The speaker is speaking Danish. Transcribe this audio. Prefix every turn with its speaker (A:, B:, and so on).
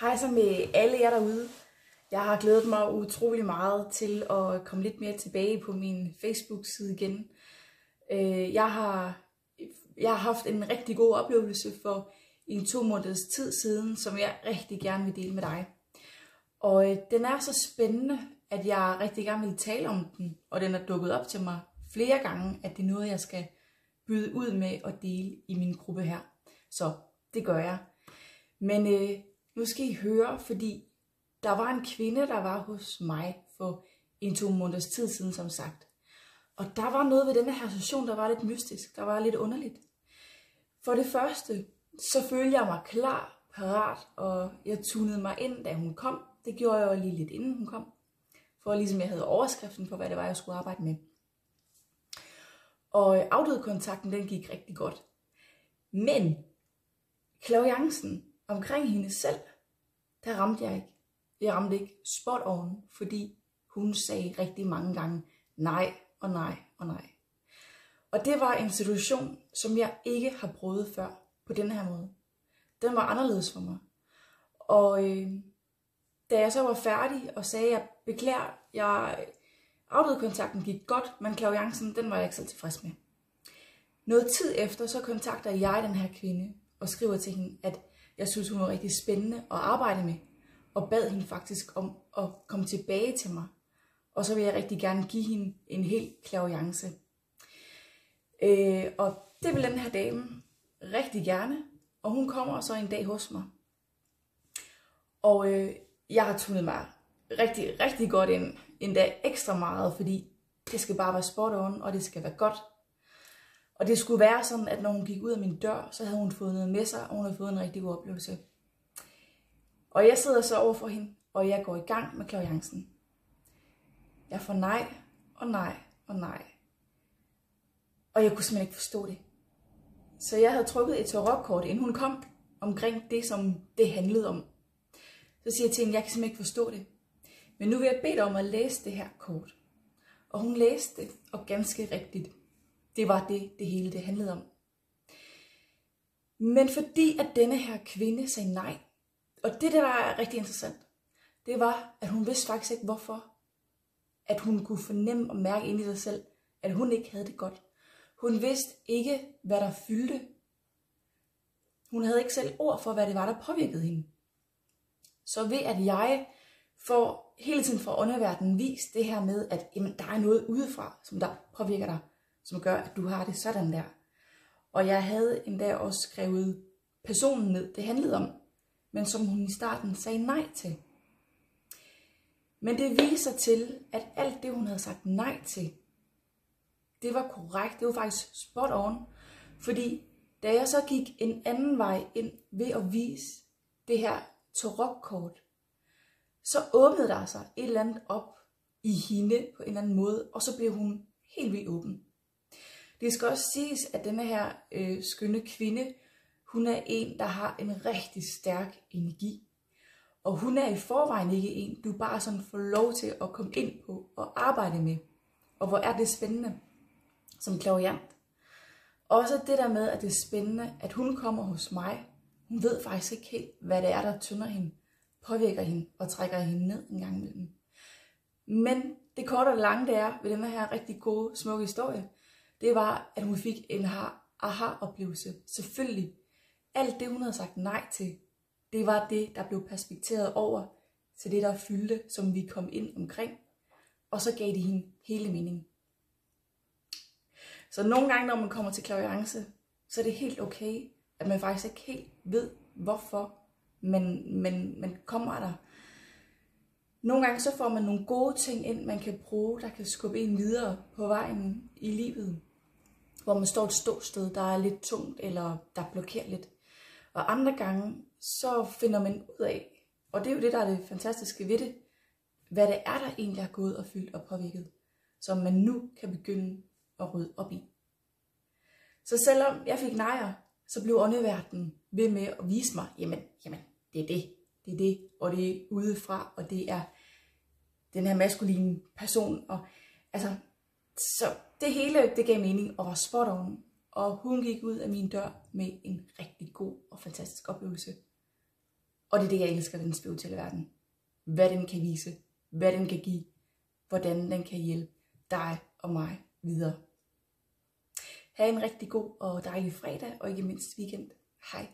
A: Hej så med alle jer derude. Jeg har glædet mig utrolig meget til at komme lidt mere tilbage på min Facebook-side igen. Jeg har haft en rigtig god oplevelse for 2 måneders tid siden, som jeg rigtig gerne vil dele med dig. Og den er så spændende, at jeg rigtig gerne vil tale om den, og den er dukket op til mig flere gange, at det er noget, jeg skal byde ud med og dele i min gruppe her. Så det gør jeg. Men nu skal I høre, fordi der var en kvinde, der var hos mig for 2 måneders tid siden, som sagt. Og der var noget ved denne her session, der var lidt mystisk, der var lidt underligt. For det første, så følte jeg mig klar, parat, og jeg tunede mig ind, da hun kom. Det gjorde jeg jo lige lidt inden hun kom, for ligesom jeg havde overskriften på, hvad det var, jeg skulle arbejde med. Og afdødekontakten, den gik rigtig godt. Men clairvoyancen omkring hende selv, der ramte jeg ikke. Jeg ramte ikke spot on, fordi hun sagde rigtig mange gange nej og nej og nej. Og det var en situation, som jeg ikke har prøvet før på den her måde. Den var anderledes for mig. Og da jeg så var færdig og sagde, at jeg beklager, afdødekontakten gik godt, men clairvoyancen, den var jeg ikke så tilfreds med. Noget tid efter, så kontakter jeg den her kvinde og skriver til hende, at jeg synes, hun var rigtig spændende at arbejde med, og bad hende faktisk om at komme tilbage til mig. Og så vil jeg rigtig gerne give hende en hel clairvoyance. Og det vil den her dame rigtig gerne, og hun kommer så en dag hos mig. Og jeg har tunet mig rigtig, rigtig godt ind, endda ekstra meget, fordi det skal bare være spot on, og det skal være godt. Og det skulle være sådan, at når hun gik ud af min dør, så havde hun fået noget med sig, og hun havde fået en rigtig god oplevelse. Og jeg sidder så over for hende, og jeg går i gang med clairvoyancen. Jeg får nej, og nej, og nej. Og jeg kunne simpelthen ikke forstå det. Så jeg havde trukket et tarotkort, inden hun kom, omkring det, som det handlede om. Så siger jeg til hende, jeg kan simpelthen ikke forstå det. Men nu vil jeg bede dig om at læse det her kort. Og hun læste det, og ganske rigtigt. Det var det hele det handlede om. Men fordi at denne her kvinde sagde nej, og det der var rigtig interessant, det var, at hun vidste faktisk ikke hvorfor. At hun kunne fornemme og mærke ind i sig selv, at hun ikke havde det godt. Hun vidste ikke, hvad der fyldte. Hun havde ikke selv ord for, hvad det var, der påvirkede hende. Så ved at jeg får hele tiden fra åndeverdenen vist det her med, at jamen, der er noget udefra, som der påvirker dig, som gør, at du har det sådan der. Og jeg havde endda også skrevet personen ned, det handlede om, men som hun i starten sagde nej til. Men det viser til, at alt det, hun havde sagt nej til, det var korrekt. Det var faktisk spot on. Fordi da jeg så gik en anden vej ind ved at vise det her tarotkort, så åbnede der sig et eller andet op i hende på en eller anden måde, og så blev hun helt vildt åben. Det skal også siges, at denne her skønne kvinde, hun er en, der har en rigtig stærk energi. Og hun er i forvejen ikke en, du bare sådan får lov til at komme ind på og arbejde med. Og hvor er det spændende som clairvoyant. Også det der med, at det er spændende, at hun kommer hos mig. Hun ved faktisk ikke helt, hvad det er, der tynder hende, påvirker hende og trækker hende ned en gang imellem. Men det korte og lange, det er ved denne her rigtig gode, smukke historie, det var, at hun fik en aha-oplevelse. Selvfølgelig. Alt det, hun havde sagt nej til, det var det, der blev perspekteret over til det, der fyldte, som vi kom ind omkring. Og så gav det hende hele meningen. Så nogle gange, når man kommer til clairvoyance, så er det helt okay, at man faktisk ikke helt ved, hvorfor man kommer der. Nogle gange så får man nogle gode ting ind, man kan bruge, der kan skubbe en videre på vejen i livet. Hvor man står et ståsted, der er lidt tungt, eller der blokerer lidt. Og andre gange, så finder man ud af, og det er jo det, der er det fantastiske ved det, hvad det er, der egentlig er gået og fyldt og påvirket, som man nu kan begynde at rydde op i. Så selvom jeg fik nejer, så blev åndeverdenen ved med at vise mig, jamen, det er det, og det er udefra, og det er den her maskuline person, og altså, så det hele, det gav mening og var spot on, og hun gik ud af min dør med en rigtig god og fantastisk oplevelse. Og det er det, jeg elsker ved den spirituelle verden. Hvad den kan vise, hvad den kan give, hvordan den kan hjælpe dig og mig videre. Ha' en rigtig god og dejlig fredag, og ikke mindst weekend. Hej.